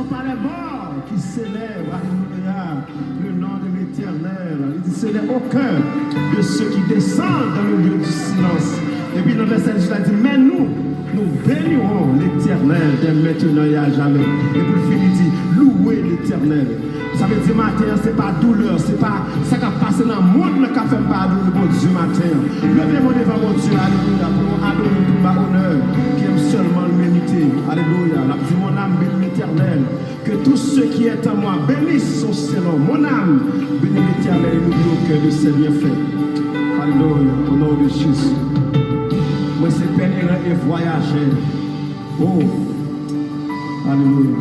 pas les morts qui célèbrent, alléluia, le nom de l'Éternel. Il dit, ce n'est aucun de ceux qui descendent dans le lieu du silence. Et puis dans le verset 18, il dit, mais nous bénirons l'Éternel dès maintenant et à jamais. Et pour finir, il dit, louez l'Éternel. Ça veut dire matin, ce n'est pas douleur, ce n'est pas ça qui a passé dans le monde qui a fait pardon de mon Dieu matin. Levez-moi devant mon Dieu, alléluia, pour adorer tout ma honneur, qui aime seulement l'humanité. Alléluia. La vie, mon âme bénit l'Éternel. Que tous ceux qui est en moi bénissent son Seigneur. Mon âme bénit l'Éternel et n'oublie aucun de ses bienfaits. Alléluia, au nom de Jésus. Moi, c'est pèlerin et voyageur. Oh, alléluia.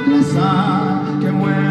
Laisse ça que moi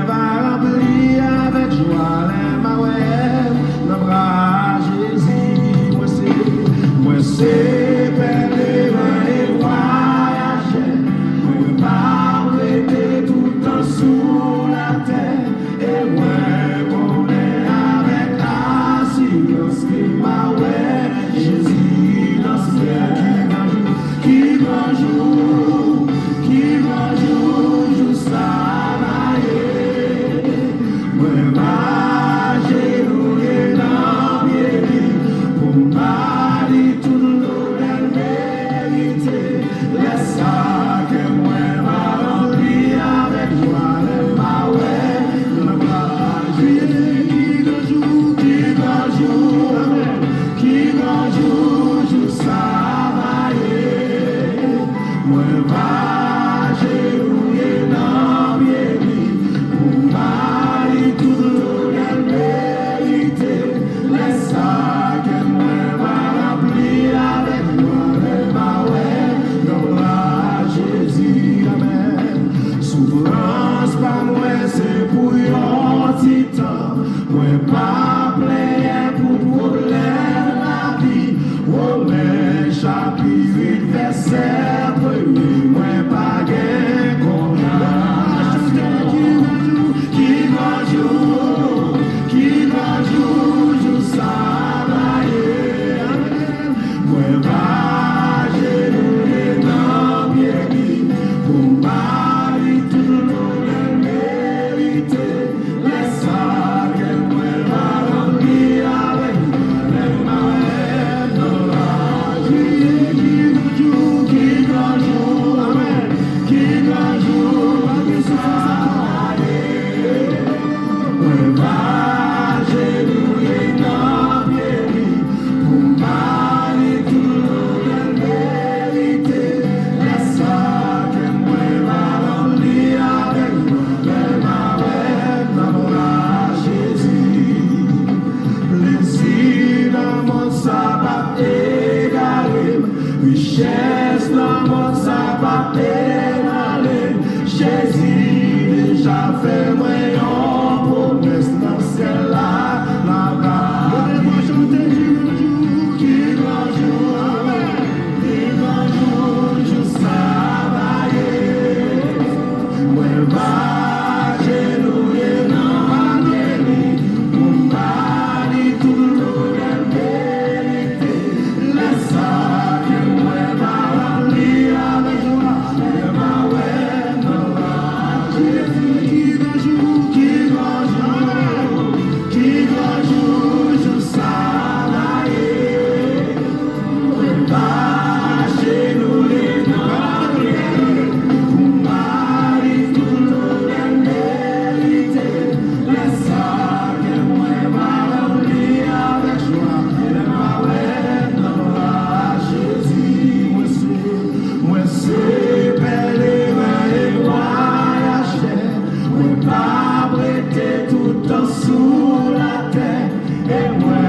sous la terre, et moi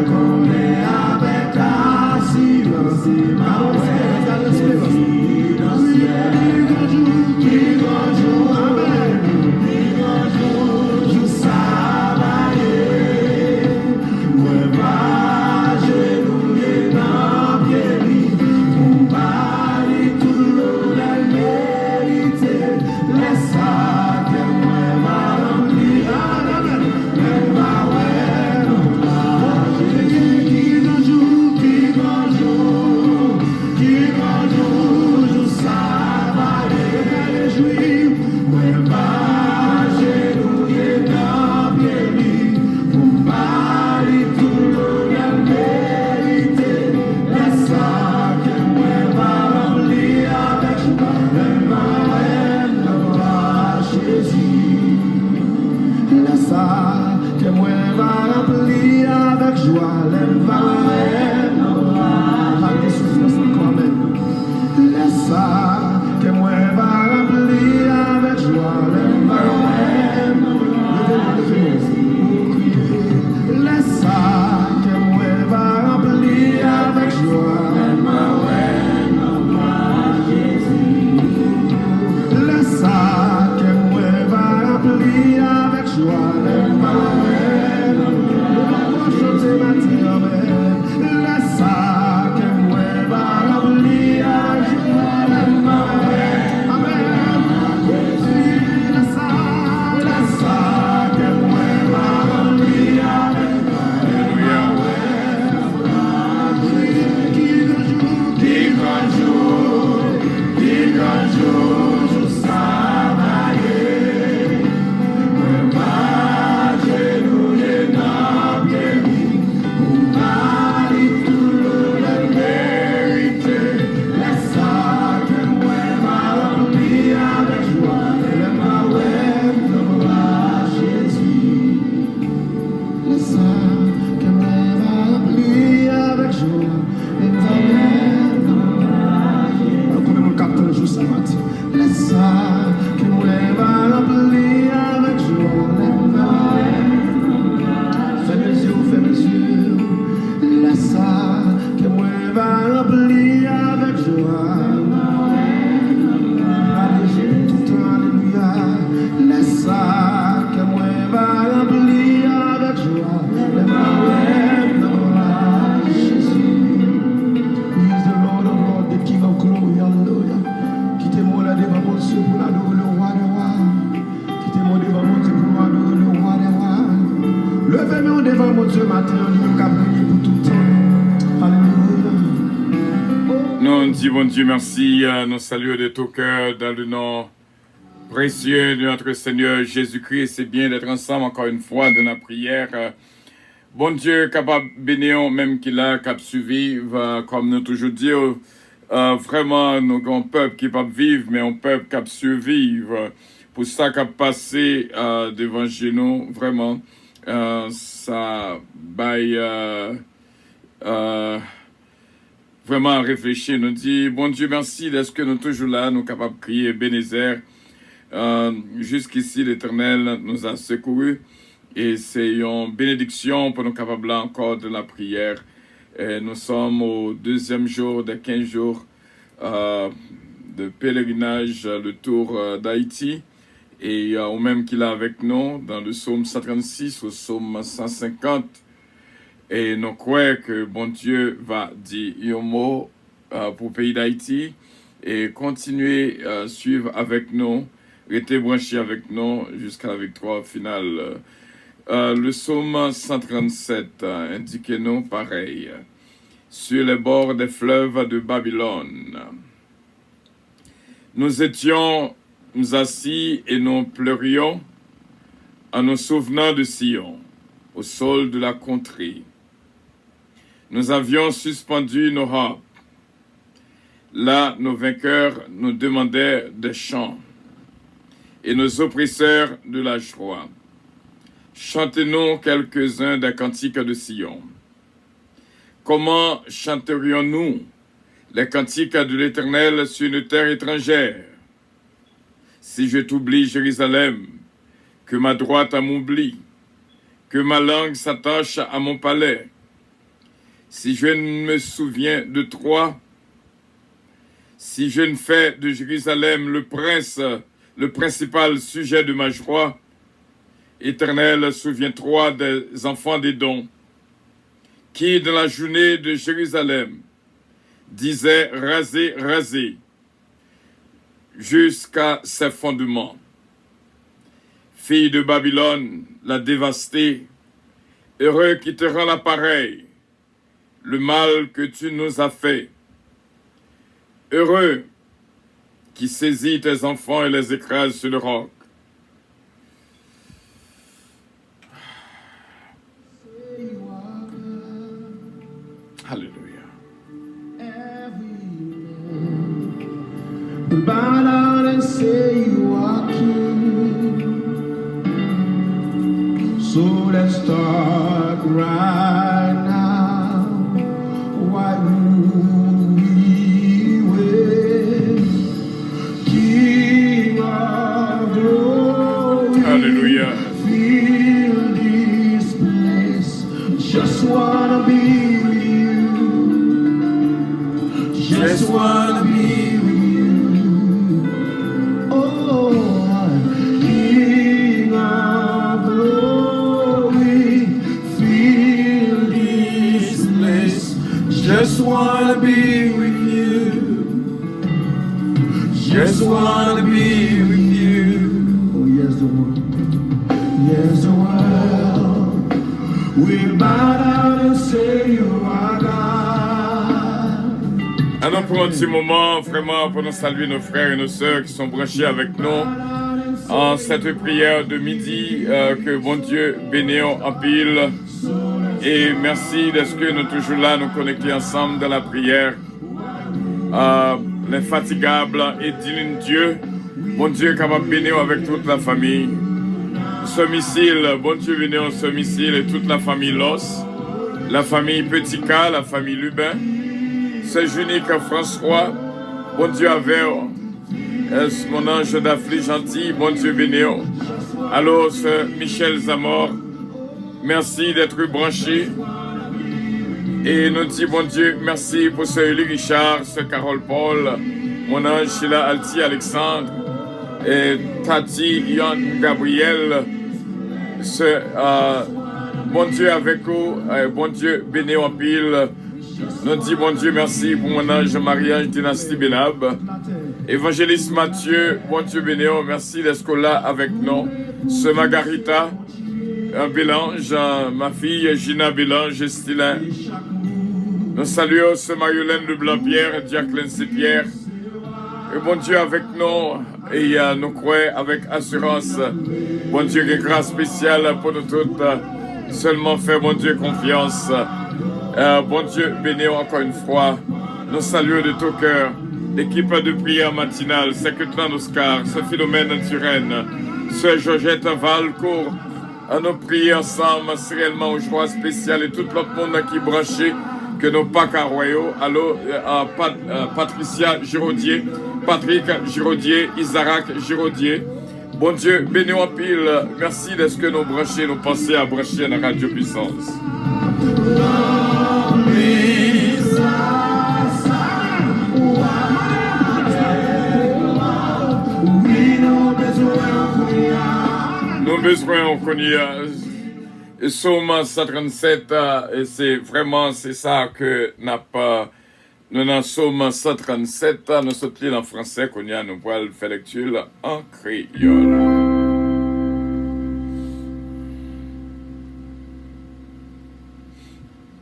qu'on est avec la silence, ma espérance, qui dans le ciel, qui bonjour, amen, qui bonjour, je savais, moi pas genouiller dans pied, mon mari tout le la mérité, laisse ça que moi m'a rempli, amen, mais ma ouais, qui bonjour, je savais, réjouir, moi pas genouiller dans pied, mon mari tout le la mérité, laisse ça que moi m'a rempli avec joie, le Noël à Jésus. Laisse ça que moi m'a rempli avec joie, le Noël à des souffrances encore même. Laisse ça que moi m'a rempli avec joie, le Noël. Laisse ça que moi m'a rempli avec joie, le Noël. Laisse ça que moi m'a rempli avec joie, le Noël. Chanter ma terre, laisse ça que moi m'a rempli avec joie, le Noël. Amen. Laisse ça que moi m'a rempli avec qui grand jour, je savais, moi pas genouiller dans pied, mon mari tout le mérité, laisse ça que moi m'a rempli avec joie, le Noël à Jésus. Laisse ça que moi m'a rempli avec joie, le Noël à Jésus. Combien mon capteur joue ça matin? Laisse ça que moi m'a rempli avec joie, le Noël. Fais mes yeux, laisse ça que moi m'a rempli avec joie. Allez, tout le temps, alléluia. Laisse ça que moi m'a rempli avec joie. Le Noël à Jésus. He is the Lord of Lords, the King of glory, hallelujah. Quittez-moi là devant mon Dieu pour adorer le roi des rois. Quittez-moi devant mon Dieu pour adorer le roi des rois. Levez-moi devant mon Dieu matin, on dit qu'à prier pour tout le temps. Alléluia. Nous disons Dieu merci, nous saluons de tout cœur dans le nom précieux de notre Seigneur Jésus-Christ. C'est bien d'être ensemble encore une fois dans la prière. Bon Dieu, capable de bénir, même qu'il a capable de survivre, comme nous toujours disons, vraiment, nous avons un peuple qui peut vivre, mais un peuple qui peut survivre. Pour ça, qui a passé devant chez nous, vraiment, ça baille vraiment réfléchir. Nous dit, bon Dieu, merci d'être que nous toujours là, nous capables de crier Bénézer. Jusqu'ici, l'Éternel nous a secourus. Et c'est une bénédiction pour nous capables là encore de la prière. Et nous sommes au deuxième jour de 15 jours de pèlerinage, le tour d'Haïti. Et au même qu'il est avec nous dans le psaume 136 au psaume 150. Et nous croyons que bon Dieu va dire un mot pour le pays d'Haïti et continuer à suivre avec nous, rester branché avec nous jusqu'à la victoire finale. Le psaume 137 indique-nous pareil. Sur les bords des fleuves de Babylone, nous étions assis et nous pleurions en nous souvenant de Sion, au sol de la contrée. Nous avions suspendu nos harpes. Là, nos vainqueurs nous demandaient des chants et nos oppresseurs de la joie. Chantez-nous quelques-uns des cantiques de Sion. Comment chanterions-nous les cantiques de l'Éternel sur une terre étrangère? Si je t'oublie, Jérusalem, que ma droite m'oublie, que ma langue s'attache à mon palais. Si je ne me souviens de toi, si je ne fais de Jérusalem le principal sujet de ma joie, Éternel, souviens-toi des enfants d'Édom, qui dans la journée de Jérusalem disaient raser, raser, jusqu'à ses fondements. Fille de Babylone, la dévastée, heureux qui te rend l'appareil, le mal que tu nous as fait. Heureux qui saisit tes enfants et les écrase sur le roc. Alléluia. Bow down and say you are king. So let's start right now. Why would we wait? King of glory. Hallelujah. Feel this place. Just wanna be with you. Just wanna be with you. Just wanna be with you. Just wanna be with you. Oh yes, the world. Yes, the world will bow down and say you are God. Allons prendre un petit moment vraiment pour nous saluer nos frères et nos sœurs qui sont branchés avec nous en cette prière de midi. Que bon Dieu bénisse en pile. Et merci d'être que nous toujours là, nous connecter ensemble dans la prière. L'infatigable et digne Dieu, bon Dieu capable de bénir avec toute la famille. Ce missile, bon Dieu bénir ce missile et toute la famille Los, la famille Petit K, la famille Lubin, ce unique François, bon Dieu avec mon ange d'Afrique gentil, bon Dieu bénir. Alors ce Michel Zamor, merci d'être branché. Et nous disons, bon Dieu, merci pour ce Élie Richard, ce Carole Paul, mon ange Sheila Alti Alexandre, et Tati Yann Gabriel, ce bon Dieu avec vous, bon Dieu béni en pile. Nous disons, bon Dieu, merci pour mon ange Marie-Ange Dynastie Benab. Évangéliste Mathieu, bon Dieu béni, merci d'être là avec nous. Ce Margarita, Bélange, ma fille Gina Bélange, Stylin. Nous saluons ce Mariolène de Blanc-Pierre, Jacqueline C-Pierre. Et bon Dieu avec nous, et nous croyons avec assurance. Bon Dieu, une grâce spéciale pour nous toutes. Seulement fait, bon Dieu, confiance. Bon Dieu, béni encore une fois. Nous saluons de tout cœur l'équipe de prière matinale, Secrétaire Oscar, ce Philomène Turenne, ce Georgette Valcourt. Nous prions ensemble, réellement aux joies spéciales et tout l'autre monde qui est branché, que nos pas royaux. Alors, Patricia Giraudier, Patrick Giraudier, Isaac Giraudier. Bon Dieu, béni en pile. Merci de ce que nous branchés, nous pensons à brancher dans la Radio Puissance. Nous besoin on connaît Somme 137 et c'est vraiment c'est ça que n'a pas nous dans Somme 137 nous sommes en français qu'on y a nous pourrons faire lecture en créole.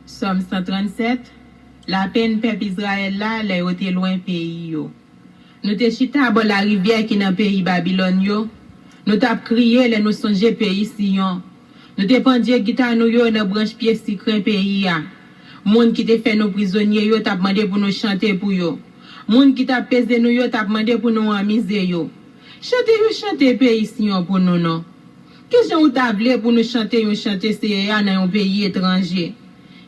Somme 137. La peine peuple Israël là, les était loin pays yo. Nous te chita bon la rivière qui dans pays Babylone yo. Nous tap crié les nous songer pays Sion. Nous te pendier guitare nous yo dans branche pied si crain pays ya. Monde qui te fait nous prisonniers yo tap mandé pour nous chanter pour yo. Monde qui t'a pesé nous yo tap mandé pour nous amiser yo. Chantez pays Sion pour nous non. Qu'est-ce que vous t'avez pour nous chanter c'est dans un pays étranger.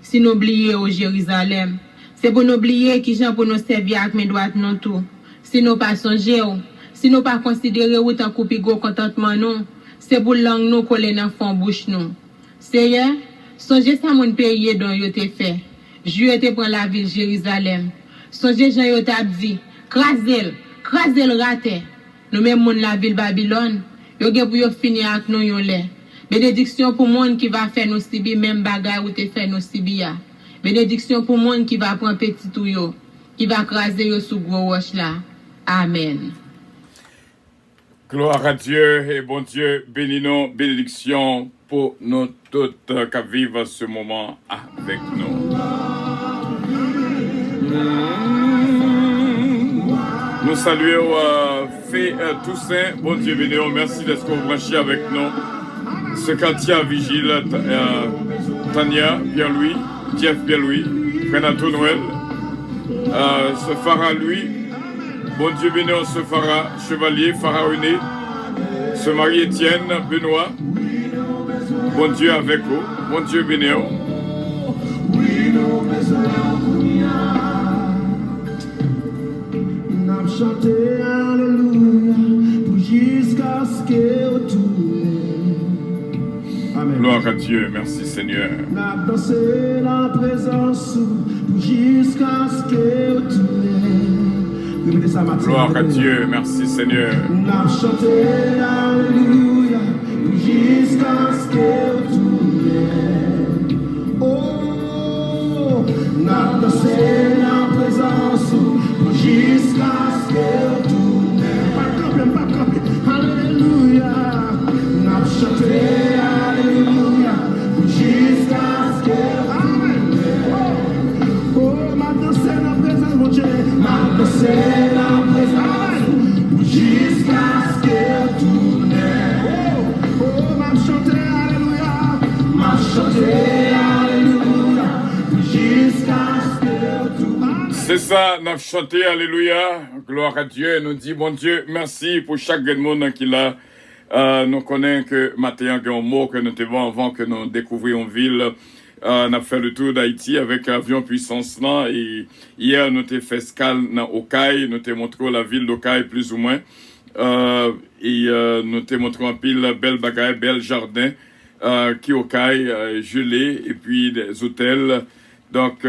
Si nous oublions au Jérusalem, c'est pour nous oublier qui gens pour nous servir avec mes droits non tout. Si nous pas songer, si nous pas considérer ou tant couper go contentement non, c'est pour langue nous coller dans fond bouche nous. Seigneur, songez ça mon pays dont yo te fait. Dieu te prend la ville Jérusalem. Songez Jean yo t'a dit, crasel raté. Nous même moun la ville Babylone, yo gen pour yo finir avec nous yon lè. Bénédiction pour monde qui va faire nous sibi même bagay ou te fait nous sibi ya. Bénédiction pour monde qui va prendre petit tout yo, qui va craser yo sous gros roche là. Amen. Gloire à Dieu et bon Dieu, bénis-nous, bénédiction pour nous toutes qui vivent ce moment avec nous. Nous saluons Fée Toussaint, bon Dieu bénis-nous, merci d'être branché avec nous. Ce quartier vigile, Tania, Pierre-Louis, Jeff Pierre-Louis, Renato Noël, ce Farah Louis, bon Dieu bénis ce Farah, Chevalier, Farah René, ce Marie Étienne, Benoît, bon Dieu avec vous, bon Dieu bénis. Chanter Alléluia jusqu'à ce que tourne. Amen. Gloire à Dieu, merci Seigneur. N'a dansé la présence jusqu'à ce que tourne. Répétez ça, Mathieu. Gloire à Dieu, merci Seigneur. N'a chanté Alléluia jusqu'à ce que tourne. Oh, n'a dansé la présence jusqu'à ce que tourne. Pas camper. Alléluia. N'a chanté Alléluia jusqu'à ce que tourne. Oh, m'a dansé la présence, mon Dieu. M'a dansé la présence jusqu'à ce que tourne. Oh, m'a chanté Alléluia. M'a chanté Alléluia jusqu'à ce que tourne. C'est ça, nous avons chanté, alléluia, gloire à Dieu, nous dit, bon Dieu, merci pour chaque monde qui l'a, nous connaissons que maintenant, il y a un mot que nous devons avant que nous découvrions une ville, on a fait le tour d'Haïti avec avion puissance là, et hier, nous avons fait escale dans Okaï, nous avons montré la ville d'Okaï plus ou moins, et nous avons montré un pile belle bagaille, bel jardin, qui Okaï, gelé, et puis des hôtels. Donc,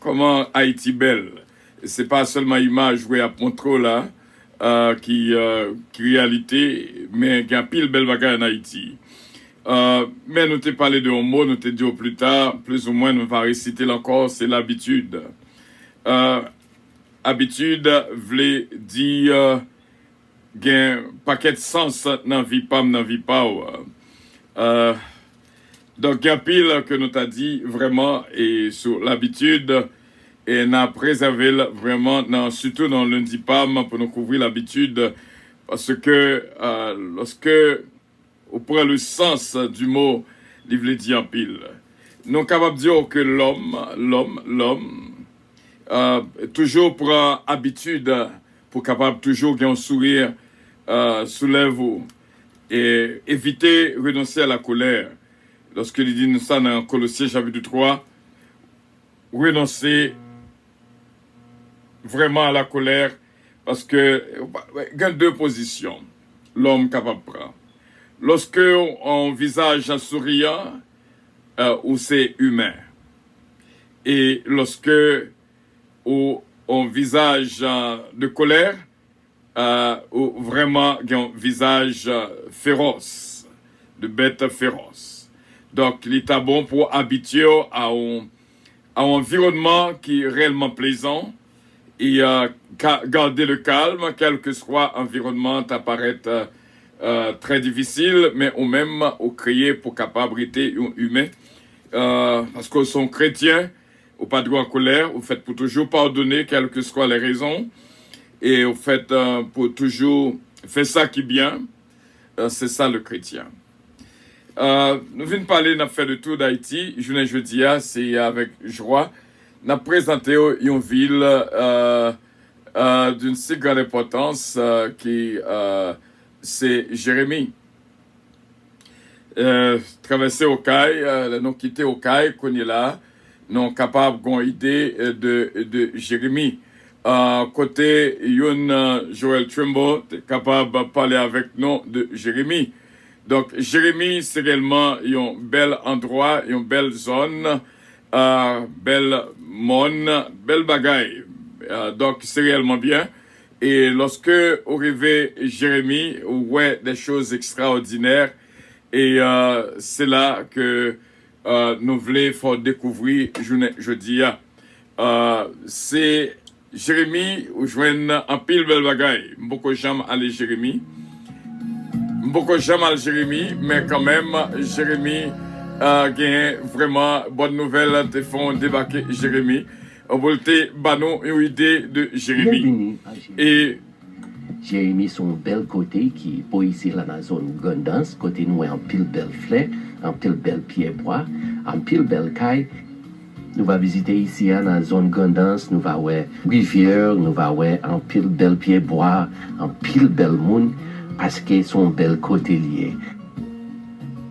comment Haïti belle? C'est pas seulement image jouée à Montreau là, qui réalité, mais il y a pile belle bagarre en Haïti. Mais nous t'ai parlé de un mot, nous t'ai dit au plus tard, plus ou moins, nous va réciter encore, c'est l'habitude. Habitude, voulait dire, gain paquet de sens dans vie pas. Donc, il y a pile que nous t'a dit vraiment, et sur l'habitude, et n'a préservé vraiment, surtout dans le lundi PAM, pour nous couvrir l'habitude, parce que lorsque on prend le sens du mot, il veut dire en pile. Nous sommes capables de dire que l'homme, toujours prend habitude, pour capable toujours gagner un sourire, soulève-vous, et éviter renoncer à la colère. Lorsque il dit ça dans Colossiens chapitre 3, renoncer vraiment à la colère, parce que il y a deux positions, l'homme capable de prendre. Lorsque on visage un souriant, où c'est humain. Et lorsque on visage de colère, où vraiment il y a un visage féroce, de bête féroce. Donc, il est bon pour habituer à un environnement qui est réellement plaisant et garder le calme, quel que soit l'environnement apparaît très difficile, mais ou même au créer pour capacité humaine. Parce que sont chrétiens, ou pas de droit en colère, vous faites pour toujours pardonner, quelles que soient les raisons, et vous faites pour toujours faire ça qui est bien. C'est ça le chrétien. Nous venons parler, nous avons fait le tour d'Haïti. Jeudi, c'est avec joie. Nous avons présenté une ville d'une si grande importance qui c'est Jérémie. Traverser Okaï, nous quitter Okaï, qu'on est là, nous sommes capables d'avoir une idée de Jérémie. Côté Joel Trimble, est capable de parler avec nous de Jérémie. Donc, Jérémie, c'est réellement un bel endroit, une belle zone, belle monde, belle bagaille. Donc, c'est réellement bien. Et lorsque vous rêvez Jérémie, vous voyez des choses extraordinaires. Et c'est là que nous voulons faire découvrir jeudi. C'est Jérémie, où je viens en pile belle bagaille. Beaucoup j'aime aller Jérémie. Beaucoup j'aime aller Jérémie, mais quand même, Jérémie a vraiment bonne nouvelle. Te font débarquer Jérémie. On va te banon une idée de Jérémie. Bienvenue à Jérémie. Et Jérémie, son bel côté qui est pour ici là dans la zone Gondance, côté nous en pile belle fleur, en pile belle pied bois, en pile belle caille. Nous va visiter ici dans la zone Gondance, nous va voir rivière, nous va voir en pile belle pied bois, en pile belle monde, parce que son bel côté lié.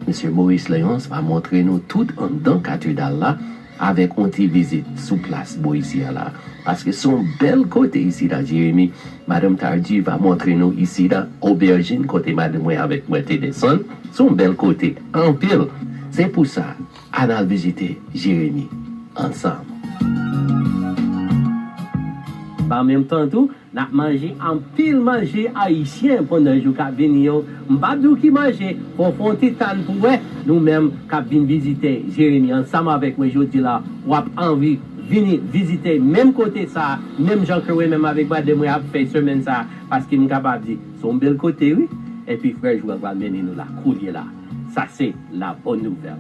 Monsieur Maurice Léonce va montrer nous tout en dans cathédrale là, avec une petite visite sous place ici là. Parce que son bel côté ici dans Jérémie, Madame Tardy va montrer nous ici dans Aubergine, côté Madame avec moi descend, son bel côté en pile. C'est pour ça, on a visité Jérémie ensemble. En même temps, tout, nous avons mangé un pile manger haïtien pendant le jour qui venir. Nous avons qui manger pour faire un petit temps pour nous-mêmes qui venons visiter Jérémie ensemble avec moi. Je dis là, on a envie de venir visiter même côté ça, même Jean Crewe, même avec moi, de moi, fait semaine ça, parce qu'il est capable de dire, son bel côté, oui. Et puis, frère, je vais mener nous la coulier là. Ça, c'est la bonne nouvelle.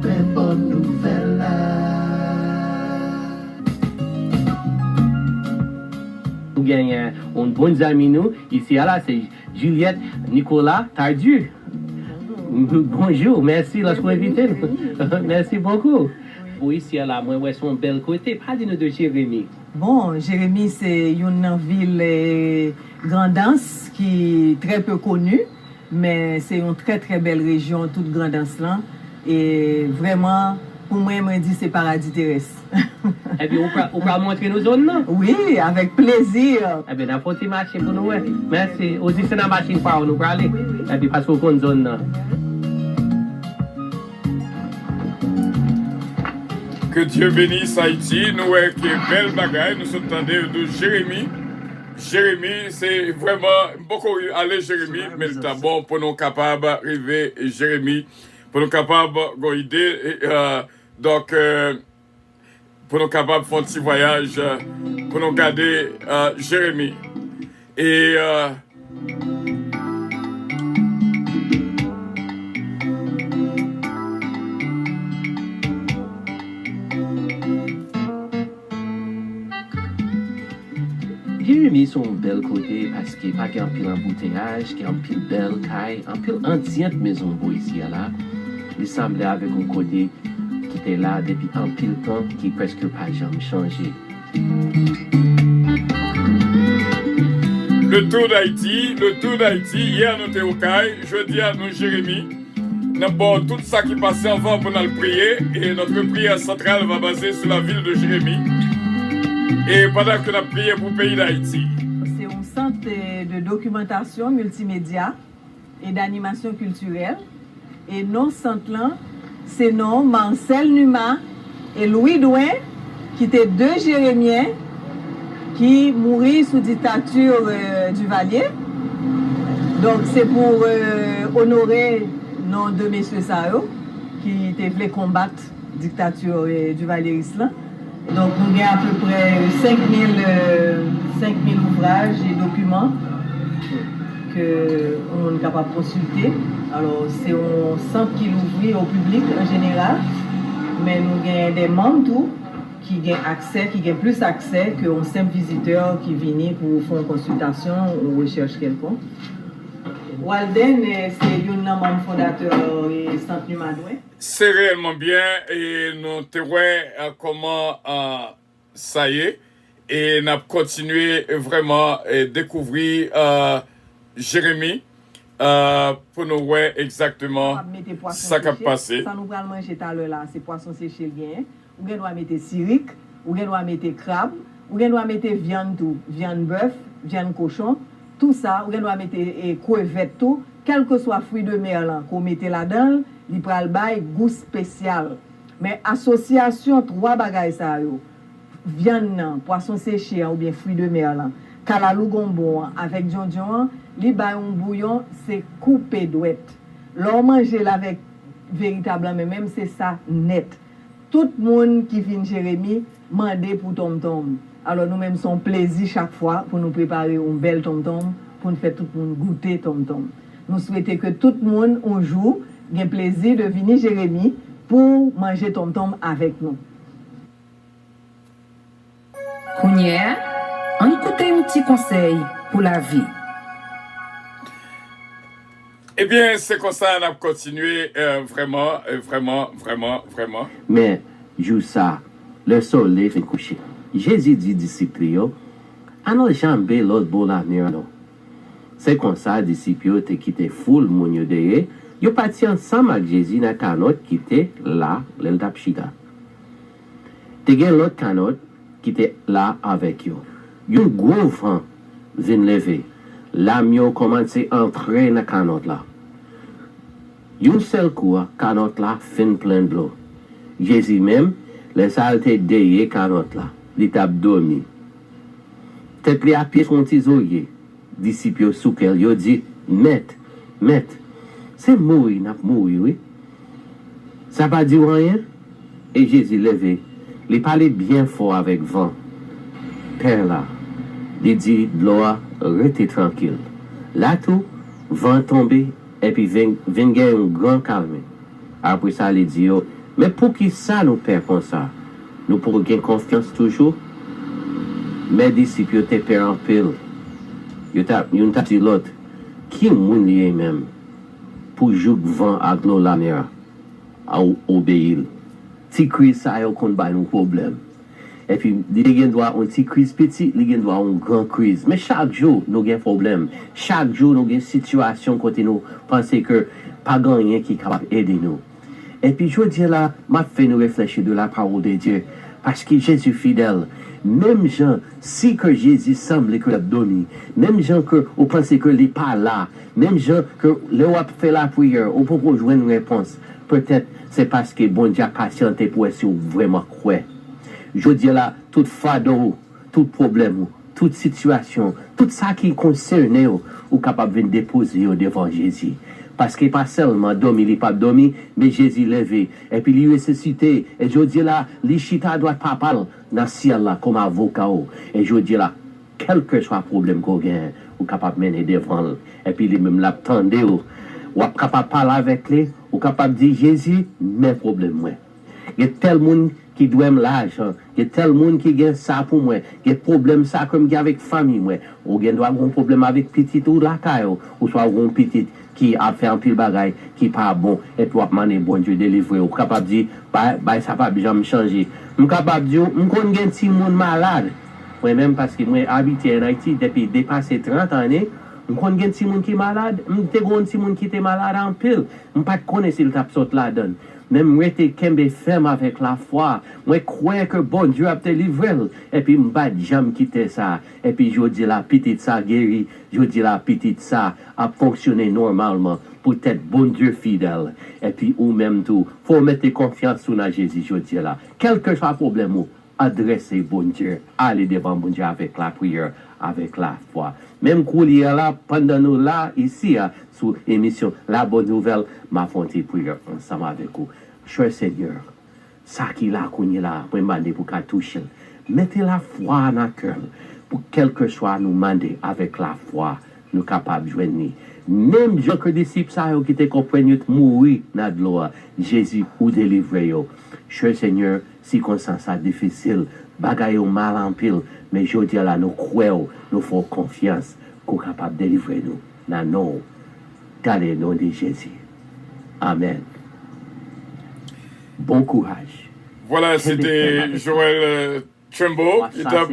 Très bonne nouvelle là. Nous gagnons un bon ami nous ici là, c'est Juliette Nicolas Tardieu. Bonjour, merci lorsqu'on invité. Merci beaucoup. Oui, ici là, moi ouais son bel côté. Parlez-nous de Jérémie. Bon, Jérémie c'est une ville Grandance qui est très peu connue, mais c'est une très très belle région toute Grandance là et vraiment pour moi je dis c'est paradis terrestre. Et puis, on peut montrer nos zones, non? Oui, avec plaisir. Eh bien, on a fait un marché pour nous, ouais. Merci. Aussi, c'est dans la machine pour nous aller. Oui. Et puis, parce qu'on a une zone, non? que Dieu bénisse Haïti. Nous voyons qu'il y a une belle bagaille. Nous sommes entendus de Jérémie. Jérémie, c'est vraiment beaucoup aller Jérémie, mais c'est bon pour nous capables d'arriver Jérémie, pour nous capables d'idée. Donc, pour nous capables de faire un petit voyage, pour nous garder Jérémie. Et Jérémie son bel côté parce qu'il n'y a pas un pile embouteillage, qu'il y a un pile belle caille, un pile ancienne maison ici là. Il semblait avec un côté qui était là depuis un pile temps qui presque pas jamais changé. le tour d'Haïti, hier nous étions au Caille, jeudi à nous Jérémie. D'abord, tout ça qui passait avant pour nous prier, et notre prière centrale va baser sur la ville de Jérémie. Et pendant que nous avons prié pour le pays d'Haïti. C'est un centre de documentation multimédia et d'animation culturelle. Et nos centres-là, c'est non Marcel Numa et Louis Douin, qui étaient deux Jérémiens qui moururent sous dictature du Valier. Donc c'est pour honorer nos deux messieurs Sao qui voulaient combattre la dictature du Valierisme. Donc nous avons à peu près 5000 ouvrages et documents qu'on est capable de consulter. Alors c'est un centre qui ouvre au public en général, mais nous avons des membres tout qui ont accès, qui ont plus accès qu'un simple visiteur qui vient pour faire une consultation ou recherche quelconque. Walden, c'est un membre fondateur du Centre Numa Douin. C'est réellement bien et nous te voyons comment ça y est et nous avons continué vraiment à découvrir Jérémie pour nous voir exactement ça qui a passé. Ça nous va manger tout à l'heure là, c'est poisson séché bien. Ou bien nous mettre siric, ou bien nous mettre crabe, ou bien nous mettre viande tout, viande bœuf, viande cochon. tout ça, ou doit mettre crevette tout, quel que soit fruit de mer là, qu'on mette là-dedans, il pral bay goût spécial. Mais association trois bagages ça yo. Viande, poisson séché ou bien fruit de mer là, kalalou gombo avec jonjon, li bay un bouillon, c'est coupé douette. L'on mange là avec véritablement même c'est ça net. Tout le monde qui vient Jérémie mandé pour tom-tom. Alors nous-mêmes son plaisir chaque fois pour nous préparer un bel tom-tom, pour nous faire tout le monde goûter tom-tom. Nous souhaitons que tout le monde un jour ait plaisir de venir Jérémie pour manger tom-tom avec nous. Kounye, on écoute un petit conseil pour la vie. Eh bien, c'est comme ça, on a continué vraiment. Mais, joue ça, le soleil fait coucher. Jésus dit disciples, à nos jambes l'autre bon l'avenir, non. C'est comme ça, disciples, te quitté full moun yo deye, yo parti ensemble avec Jésus dans canot qui était là, l'el tapchita. Te gen l'autre canot qui était là avec yo. Yon gros vent vient lever. L'âme yo commence à entrer dans canot là. Yon seul coup, canot là fin plein de l'eau. Jésus même, les saltés deye canot là. Li tap dormi. Tête li a pied son tisoyer. Disciples sous quel yo dit, Maître, c'est mourir, n'a mourir, oui. Ça pas dit rien? Et Jésus levé. Il parlait bien fort avec vent. Père là, il dit, l'eau restez tranquille. Là tout, vent tombé, et puis vient un grand calme. Après ça, il dit, mais pour qui ça nous perd comme ça? Nous pourrons gagner confiance toujours. Mes disciples te perdent en pile. Ils ont dit l'autre, qui est moun lié même pour jouer vent à l'eau la mer à obéir. Si crise ça a aucun problème. Et puis, il doit un petit crise petit, il doit une grande crise. Mais chaque jour, nous avons un problème. Chaque jour, nous avons une situation côté nous pensons que pas rien qui est capable d'aider nous. Et puis, je dis là, m'a fait nous réfléchir de la parole de Dieu. Parce que Jésus fidèle. Même gens, si que Jésus semble que l'abdomen, même gens que vous pensez que n'est pas là, même gens que le fait la prière, on peut jouer une réponse. Peut-être c'est parce que bon Dieu a patienté pour être vraiment croire. Je dis là, tout fardeau, tout problème, toute situation, tout ça qui concerne vous capable de déposer devant Jésus. Parce que pas seulement dormir, il pas dormi, mais Jésus levé. Et puis il ressuscité. Et je dis là, l'Ichita doit pas parler dans le ciel là comme avocat. Et je dis là, quel que soit le problème qu'on gagne, vous capable de mener devant lui. Et puis il même l'attendait. Vous capable de parler avec lui, vous capable de dire Jésus, mes problèmes. Il y a tel monde qui doit me l'argent, il y a tel monde qui gagne ça pour moi, il y a problème ça comme il y a avec famille moi, ou il y a un problème avec petit ou la caille, ou soit un petit qui a fait un pile bagaille qui pas bon et toi mané bon Dieu délivrer ou capable dire bah ça pas bien me changer. Je capable dire on connait un petit monde malade. Moi même parce que moi habité en Haïti depuis dépassé 30 années, on connait un petit monde qui malade, on te un petit monde qui était malade en pile. On pas connaître s'il t'a sorti là-dedans. Même moi j'étais kembe ferme avec la foi. Moi croyais que bon Dieu a te livré et puis m'pas jamais quitter ça. Et puis je dis la petite ça guéri, je dis la petite ça a fonctionné normalement pour être bon Dieu fidèle. Et puis ou même tout, faut mettre confiance sur Jésus, je dis là. Quel que soit le problème, adressez bon Dieu, allez devant bon Dieu avec la prière, avec la foi. Même coulier là, pendant nous là, ici, sous émission La Bonne Nouvelle, ma fonte prière ensemble avec vous. Cher Seigneur, ça qui là, qu'on est là, pour demander pour qu'à toucher. Mettez la foi dans le cœur, pour quel que soit nous demander avec la foi, nous capables de joindre. Même gens que disciples qui te comprennent mourir dans l'eau, Jésus ou délivrer. Cher Seigneur, si comme ça difficile, bagaille mal en pile, mais je dis là, nous croyons, nous faisons confiance qu'on est capable de délivrer nous. Dans le nom de Jésus. Amen. Bon courage. Voilà, c'était Joël Trembo qui t'a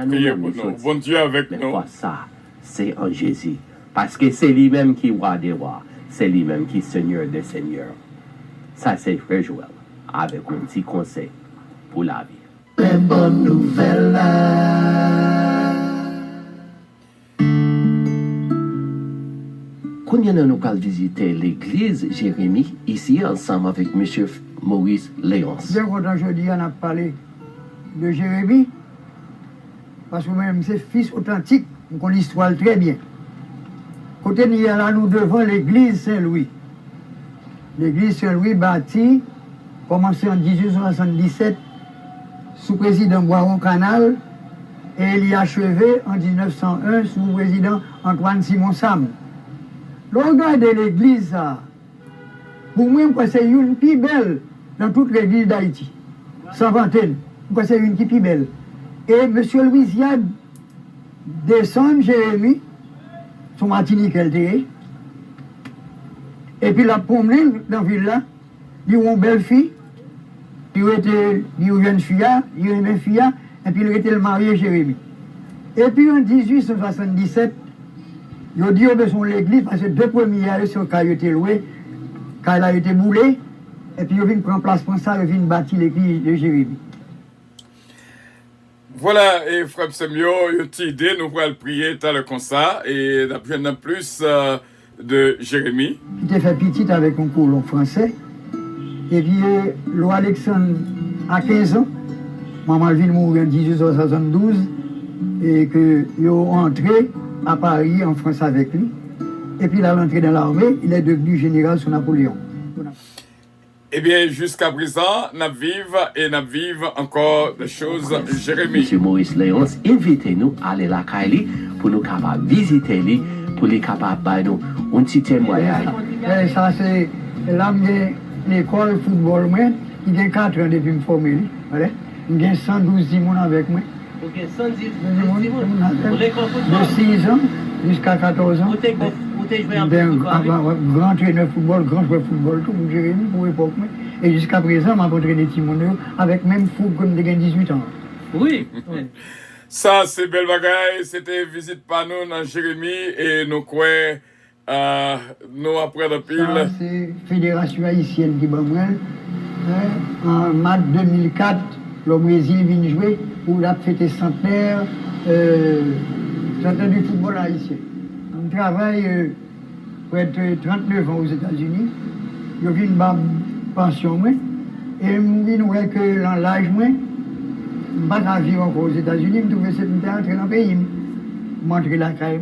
prié pour nous. Bon Dieu avec nous. Ça, c'est en Jésus. Parce que c'est lui-même qui est roi des rois. C'est lui-même qui est Seigneur des seigneurs. Ça, c'est Frère Joël. Avec un petit conseil pour la vie. Les bonnes nouvelles. Quand nous allons visiter l'église Jérémie, ici, ensemble avec M. Maurice Léonce. Bien content jeudi, on a parlé de Jérémie, parce que même c'est fils authentique, on connaît l'histoire très bien. Côté nous, là, nous devant l'église Saint-Louis. L'église Saint-Louis bâtie, commencé en 1877, sous président Boiron Canal, et il y a achevé en 1901 sous président Antoine Simon Sam. Regardez l'église, pour moi, c'est une plus belle dans toute l'église d'Haïti, sans vingtaine. C'est une qui plus belle. Et M. Louisiade descend Jérémie, son Martinique, elle était. Et puis la promenade dans la ville là, il y a une belle fille, il y a une jeune fille, il y a une fille, et puis il était le marié Jérémie. Et puis en 1877, il a dit au besoin de l'église, parce que deux premiers années, sur quand il a été loué, quand il a été boulé, et puis il vient prendre place pour ça, il vient bâtir l'église de Jérémie. Voilà, et Frère Samuel, une petite idée, nous pourrons prier tant comme ça, et d'apprendre plus de Jérémie. Il était fait petit avec un colon français, et puis Loi Alexandre a 15 ans, maman vient mourir en 1872, et que il est entré à Paris, en France avec lui. Et puis il a rentré dans l'armée, il est devenu général sous Napoléon. Eh bien, jusqu'à présent, nous vivons encore des choses, Jérémie. Monsieur Maurice Léonce, invitez-nous à aller à la Kaili pour nous capables visiter lui, pour les capables de nous un petit témoignage. Ça, c'est l'école football, il y a 4 ans depuis me former. Il y a 112 personnes avec moi. Ok, 110 de 6 ans jusqu'à 14 ans. Grand traîneur football, grand joueur football, tout pour Jérémie, pour l'époque. Et jusqu'à présent, m'a entraîné Timon avec même fou comme des 18 ans. Oui. Ça, c'est belle bagaille. C'était visite par nous dans Jérémie et nous croyons, nous après le pile. Ça, c'est Fédération haïtienne qui m'a en mars 2004, le Brésil vient jouer pour la fête centenaire du football haïtien. On travaille pour être 39 ans aux États-Unis. Je viens de pension, et je vois que dans l'âge, je ne vais pas vivre encore aux États-Unis, je trouve que c'est entrer dans le pays. Je m'entre la caille.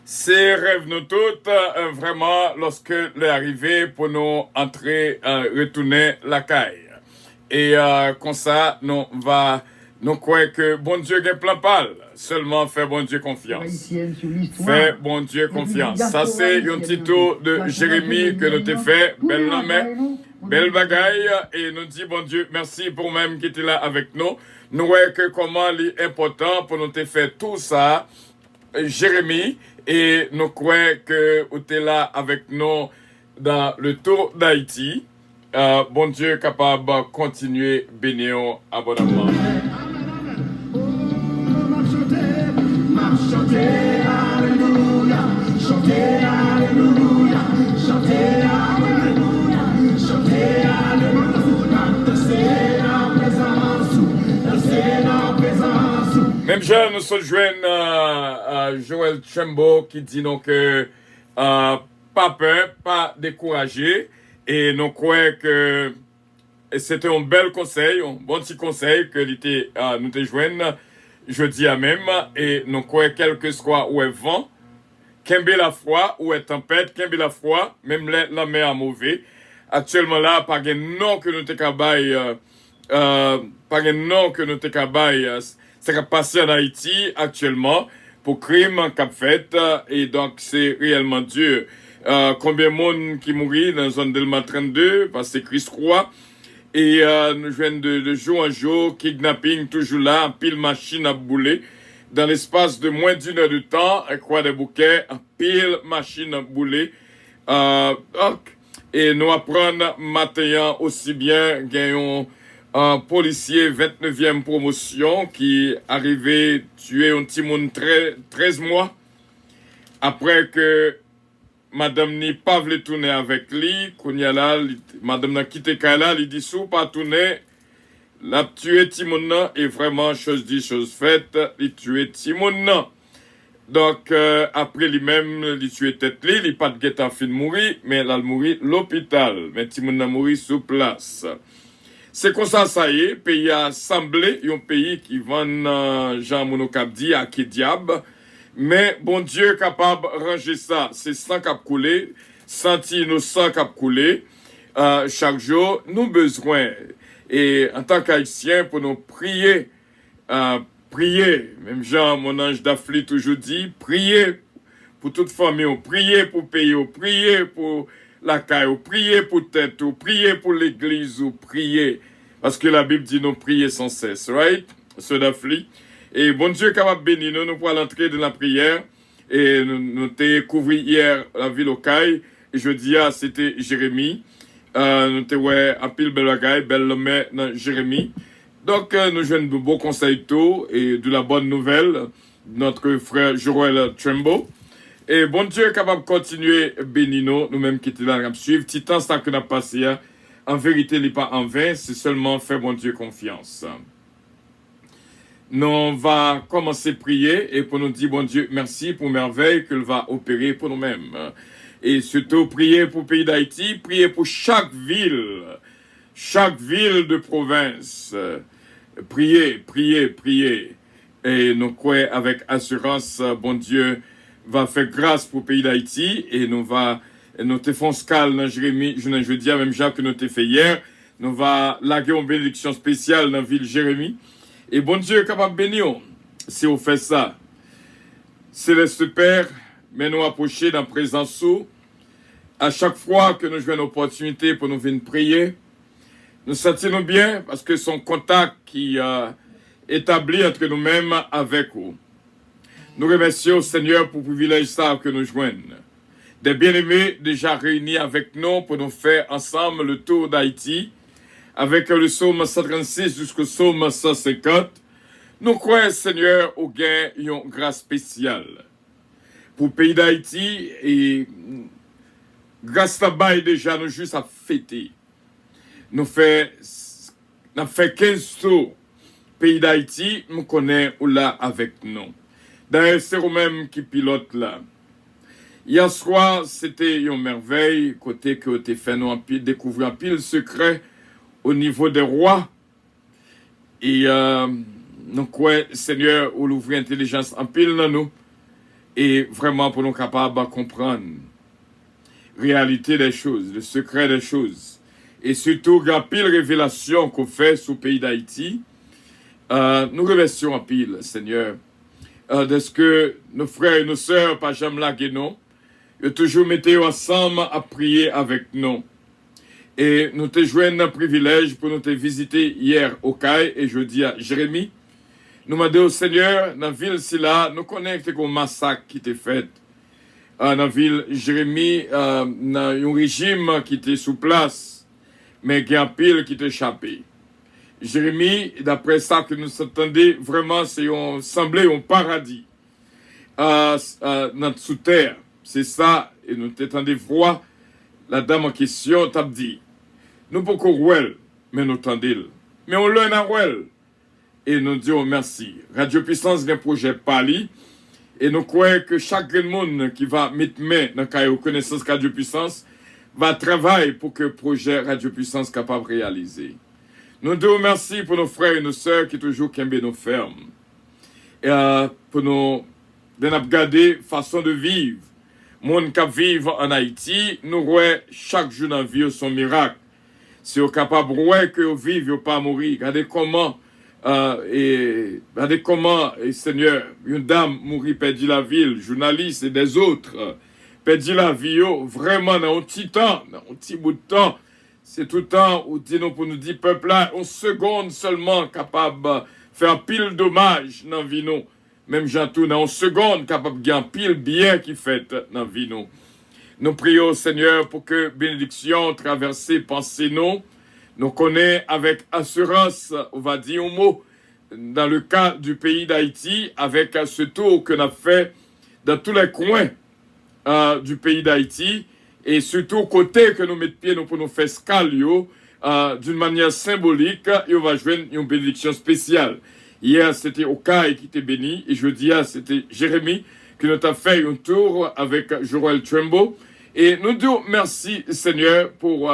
C'est rêve nous toutes, vraiment, lorsque l'est arrivé pour nous entrer, retourner la caille. Et comme ça, nous croyons que bon Dieu a plein pâle. Seulement fait bon Dieu confiance. Fait bon Dieu confiance. Ça, c'est un petit tour de Jérémie que nous t'ai fait. Belle main, belle bagaille. Et nous dit bon Dieu, merci pour même qui était là avec nous. Nous voyons que comment il est important pour nous t'ai fait tout ça, Jérémie. Et nous croyons que tu es là avec nous dans le tour d'Haïti. Bon Dieu capable de continuer bénir abondamment. Chantez Alléluia, chantez Alléluia, chantez Alléluia, chantez Alléluia, dansez la présence. Même jeune, nous sommes joints Joël Chembo qui dit donc que pas peur, pas découragé, et nous croyons que c'était un bel conseil, un bon petit conseil que nous te joignent. Je dis à même, et nous croyons quel que soit où est vent, qu'embe la foi, où est tempête, qu'embe la foi, même la mer à mauvais. Actuellement là, pas de nom que nous te cabaye, pas de nom que nous te cabaye, c'est qui passé en Haïti actuellement, pour crime qu'a fait, et donc c'est réellement Dieu. Combien de monde qui mourit dans la zone Delma 32, parce que Christ croit. Et nous venons de jour en jour, kidnapping toujours là, pile machine à bouler. Dans l'espace de moins d'une heure de temps, quoi des bouquets, pile machine à bouler. Et nous apprenons maintenant aussi bien gagnons un policier 29e promotion qui arrivé tuer un petit monde 13 mois. Après que Madame ni pas voulu tourner avec lui, qu'on y a là, Madame n'a quitté Kala, il dit sous pas tourner, l'a tué Timon et vraiment chose dit chose faite, il tué Timon. Donc, après lui-même, il tué tête li, il pas de guetta fin de mourir, mais il a mouru l'hôpital. Mais Timoun a mouru sur place. C'est comme ça y est, pays a semblé, un pays qui vend Jean Monokap dit à qui diable. Mais bon Dieu capable de ranger ça. C'est sang qui a coulé, senti innocent qui a coulé. Chaque jour, nous besoin. Et en tant qu'Haïtiens, pour nous prier, prier, même Jean, mon ange d'Afli toujours dit, prier pour toute famille, prier pour pays, prier pour la caille, prier pour tête, prier pour l'église, prier. Parce que la Bible dit nous prier sans cesse, right? Ce d'Afli. Et bon Dieu capable de bénir nous, nous pour l'entrée de la prière. Et nous t'ai couvert hier la ville au Caille. Et je dis, c'était Jérémie. Nous t'ai ouais, à pile belle bagaille, belle mais Jérémie. Donc, nous jouons de beaux conseils tôt et de la bonne nouvelle. Notre frère Joël Trembo. Et bon Dieu est capable de continuer bénir nous, nous-mêmes qui étions là, à suivre. Petit temps, ça que nous avons passé, en vérité, il n'est pas en vain, c'est seulement faire bon Dieu confiance. Nous va commencer à prier et pour nous dire, bon Dieu, merci pour merveille qu'il va opérer pour nous-mêmes. Et surtout, prier pour le pays d'Haïti, prier pour chaque ville de province. Prier, prier, prier. Et nous croyons avec assurance, bon Dieu va faire grâce pour le pays d'Haïti et nous te faisons scale dans Jérémie, je dis même Jacques que nous t'ai fait hier, nous va laguer une bénédiction spéciale dans la ville Jérémie. Et bon Dieu est capable de bénir si on fait ça. Céleste Père, mais nous approcher dans la présence sous. À chaque fois que nous jouons une opportunité pour nous venir prier, nous sentons bien parce que son contact qui établi entre nous-mêmes avec vous. Nous remercions Seigneur pour le privilège ça que nous joignons. Des bien-aimés déjà réunis avec nous pour nous faire ensemble le tour d'Haïti avec le psaume 136 jusqu'au psaume 150. Nous croyons Seigneur au gain une grâce spéciale pour le pays d'Haïti et grâce là-bas déjà nous juste à fêter. Nous fait 15 tours. Pays d'Haïti, nous connaissons là avec nous. D'ailleurs, c'est vous-même qui pilote là. Hier soir, c'était une merveille, côté que tu fait nous découvrir un pile secret au niveau des rois. Et nous croyons, Seigneur, ou l'ouvrir intelligence en pile dans nous. Et vraiment pour nous capables de comprendre la réalité des choses, le secret des choses. Et surtout, il y a pile révélation qu'on fait sur le pays d'Haïti. Nous remercions en pile, Seigneur, de ce que nos frères et nos sœurs, pas jamais laguer nous, ils toujours mettez ensemble à prier avec nous. Et nous te joignons un privilège pour nous te visiter hier au Caille et jeudi à Jérémie. Nous m'avons dit au Seigneur, dans la ville là, nous connaissons un massacre qui était fait. Dans la ville Jérémie, dans un régime qui était sous place, mais il y a un pile qui était échappé. Jérémie, d'après ça que nous entendons, vraiment, c'est semblait un paradis sous terre. C'est ça, et nous t'entendons voir la dame en question, t'a dit, nous pouvons rouel, mais nous tendons. Mais on l'a rouel. Et nous disons merci. Radio Puissance, un projet Pali, et nous croyons que chaque monde qui va mettre main dans la connaissance Radio Puissance va travailler pour que le projet Radio Puissance soit capable de réaliser. Nous disons merci pour nos frères et nos sœurs qui toujours kembe nos fermes. Et pour nous regarder façon de vivre. Monde qui vivent en Haïti, nous voyons chaque jour dans la vie son miracle. Si vous êtes capable de voir que vous vivez, vous pas mourir. Regardez comment, Seigneur, une dame mourit, perdit la vie, journaliste et des autres, perdit la vie, vraiment dans un petit temps, dans un petit bout de temps. C'est tout le temps où dit nous pour nous dire, peuple là, une seconde seulement capable de faire pile dommage dans la vie nous. Même Jean-Tout, dans une seconde capable de gagner pile bien qui fait dans la vie nous. Nous prions au Seigneur pour que bénédiction traverse pensée nous. Nous connaissons avec assurance, on va dire un mot, dans le cas du pays d'Haïti, avec ce tour que nous avons fait dans tous les coins du pays d'Haïti. Et surtout, côté que nous mettons pied, nous pour nous faire scalio, d'une manière symbolique, et on va jouer une bénédiction spéciale. Hier, c'était Okaï qui était béni, et jeudi, c'était Jérémie, qui nous a fait un tour avec Joël Trembo. Et nous disons merci, Seigneur, pour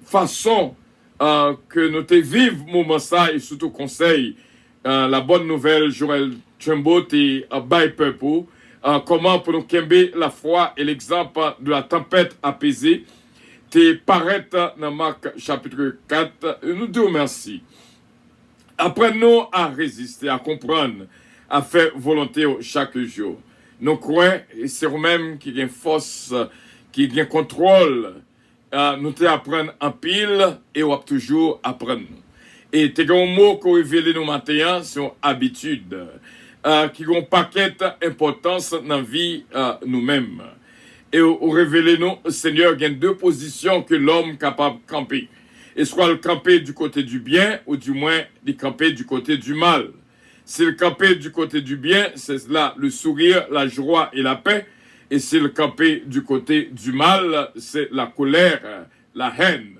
façon que nous te vivons moment ça et surtout conseil la bonne nouvelle Joël Trembo te by peuple comment pour nous kembe la foi et l'exemple de la tempête apaisée te paraître dans Marc chapitre 4. Nous disons merci. Apprenons à résister, à comprendre, à faire volonté chaque jour. Nous croyons, et c'est nous-mêmes qui avons force, qui avons contrôle, nous te apprendre en pile et on va toujours apprendre. Et te un mot qu'on révèle nous matin, c'est une habitude, qui a un paquet d'importance dans la vie nous-mêmes. Et on révèle nous, Seigneur, il y a deux positions que l'homme est capable de camper. Et soit le camper du côté du bien, ou du moins le camper du côté du mal. Si le camper du côté du bien, c'est là le sourire, la joie et la paix. Et si le camper du côté du mal, c'est la colère, la haine,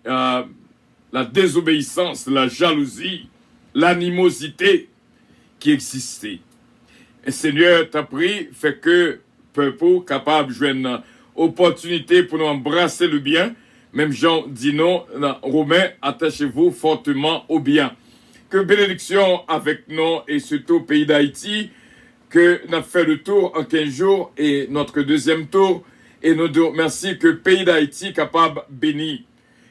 la désobéissance, la jalousie, l'animosité qui existait. Et Seigneur, t'a pris, fait que peuple capable de jouer une opportunité pour nous embrasser le bien. Même Jean dit non, Romains, attachez-vous fortement au bien. Que bénédiction avec nous et surtout au pays d'Haïti, que nous avons fait le tour en 15 jours et notre deuxième tour. Et nous disons merci que le pays d'Haïti est capable de bénir.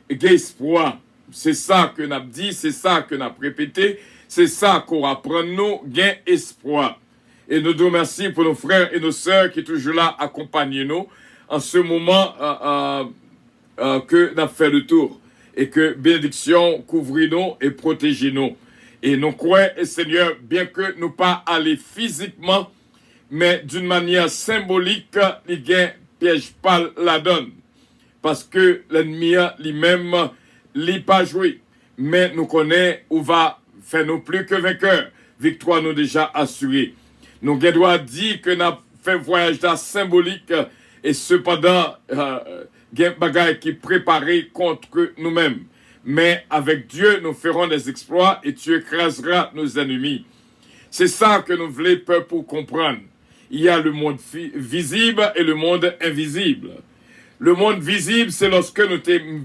Et espoir. C'est ça que nous avons dit, c'est ça que nous avons répété, c'est ça qu'on apprend nous, gain espoir. Et nous disons merci pour nos frères et nos sœurs qui sont toujours là, accompagnent nous en ce moment que nous avons fait le tour. Et que bénédiction couvre-nous et protège-nous. Et nous croyons, Seigneur, bien que nous pas aller physiquement, mais d'une manière symbolique, il y a piège pas la donne. Parce que l'ennemi lui-même, il pas joué. Mais nous connaissons où va faire nous plus que vainqueurs. Victoire nous déjà assurée. Nous devons dire que nous avons fait voyage là symbolique et cependant, il y a des bagages qui préparés contre nous-mêmes. Mais avec Dieu, nous ferons des exploits et tu écraseras nos ennemis. C'est ça que nous voulons, peuple, comprendre. Il y a le monde visible et le monde invisible. Le monde visible, c'est lorsque nous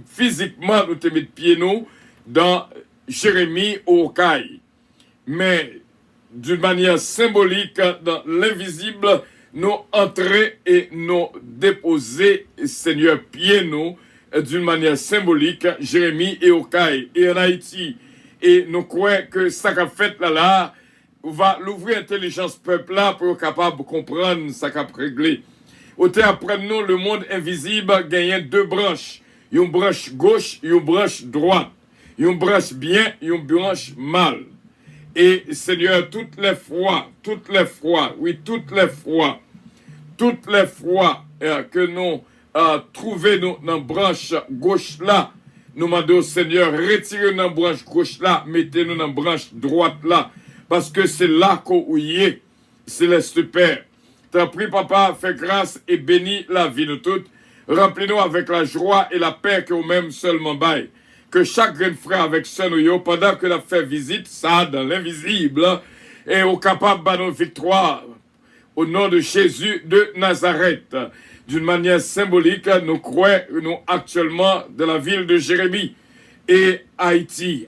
physiquement, nous te mettons pieds nous dans Jérémie ou Okaï. Mais d'une manière symbolique, dans l'invisible, nous entrer et nous déposer, Seigneur, pieds nous, d'une manière symbolique, Jérémie et Okaï, et en Haïti. Et nous croyons que ça qu'a fait là, va l'ouvrir intelligence peuple là pour être capable de comprendre ça qu'a réglé. Autant après nous, le monde invisible gagne deux branches. Une branche gauche et une branche droite. Une branche bien et une branche mal. Et Seigneur, toutes les fois que nous trouvons dans la branche gauche là, nous demandons au Seigneur, retirez-nous dans la branche gauche là, mettez-nous dans la branche droite là, parce que c'est là qu'on y est, Céleste Père. T'as pris, Papa, fais grâce et bénis la vie de toutes. Remplis-nous avec la joie et la paix que nous-mêmes seulement bail. Que chaque grain de frère avec son noyau, pendant que la fait visite, ça dans l'invisible, et au capable de nos victoires. Au nom de Jésus de Nazareth. D'une manière symbolique, nous croyons, nous actuellement, de la ville de Jérémie et Haïti,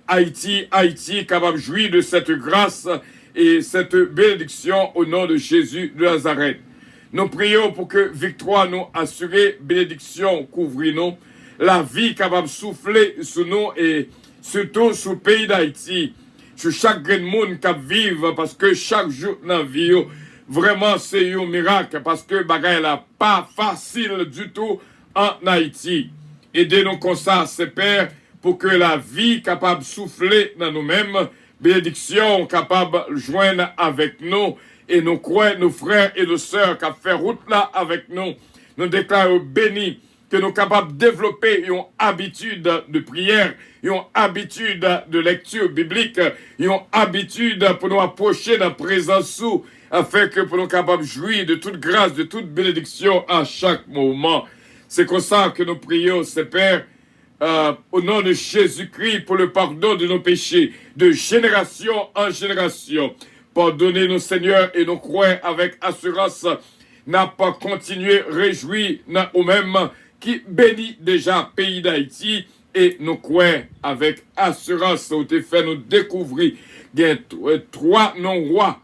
capable de jouir de cette grâce et cette bénédiction au nom de Jésus de Nazareth. Nous prions pour que victoire nous assure, bénédiction couvre-nous, la vie capable de souffler sur nous et surtout sur le pays d'Haïti, sur chaque grain de monde qui vive, parce que chaque jour dans la vie, vraiment c'est un miracle, parce que bagaille là pas facile du tout en Haïti. Aidez-nous comme ça, c'est Père, pour que la vie capable de souffler dans nous-mêmes, bénédiction capable de joindre avec nous, et nous croyons, nos frères et nos sœurs qui ont fait route là avec nous, nous déclarons bénis, que nous sommes capables de développer une habitude de prière, une habitude de lecture biblique, une habitude pour nous approcher de la présence sous, afin que pour nous capables de jouir de toute grâce, de toute bénédiction à chaque moment. C'est comme ça que nous prions, Père, au nom de Jésus-Christ, pour le pardon de nos péchés, de génération en génération. Pardonnez-nous, Seigneur, et nous croyons avec assurance, n'a pas continué, réjoui, ou même qui bénit déjà pays d'Haïti, et nous croyons avec assurance, où tu fait nous découvrir, il y a 3 non-rois